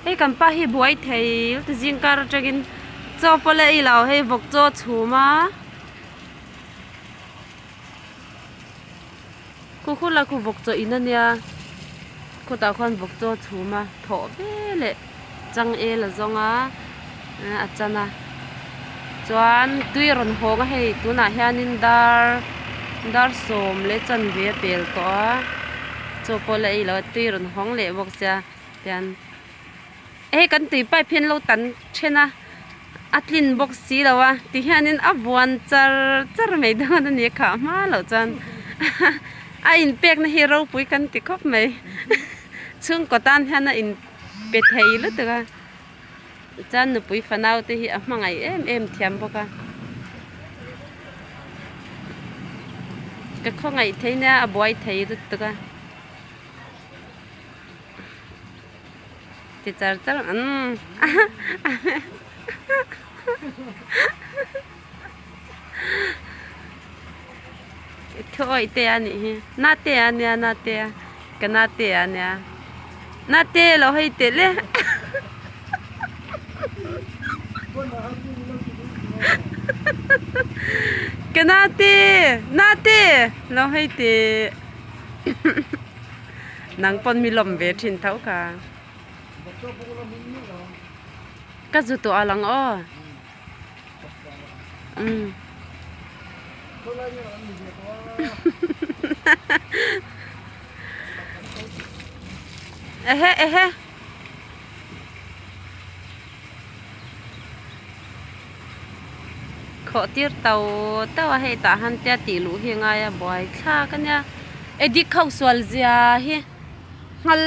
ấy cầm pa hi buai thầy tự nhiên cả cho cái cho pole ấy lao hay vok cho chú mà cô là cô vok cho in anh nha cô ta khoan vok cho chú mà thọ bé lệ chẳng e là do ngá à chân à chuan tuy ron hong hay tu na hianin dar som le chan ve pel to cho pole ấy lao tuy ron hong le vok cha pian ấy kan tui pai phiền lâu tận chena atlin box xí đâu à thì hianin abuan char mấy đó nó nhẹ cả má lâu chan in pek na hero pui kan ti khop mấy chung có tan hian na in pe thei lu tu ka chan nu pui fanau te hi mangai em thiam boka cái kho ngai thei na abuai thei lu tu ka thì char thôi te ani na te ani na te kana te ani na te lo hay te le kana te na te lo hay te nang pon mi lom ve thin thau ka ka zu to alang o ehe khó tiết tàu hay ta han tia tỷ lũ hi ngay boy kha cái nha edit khâu xual zia hi ngal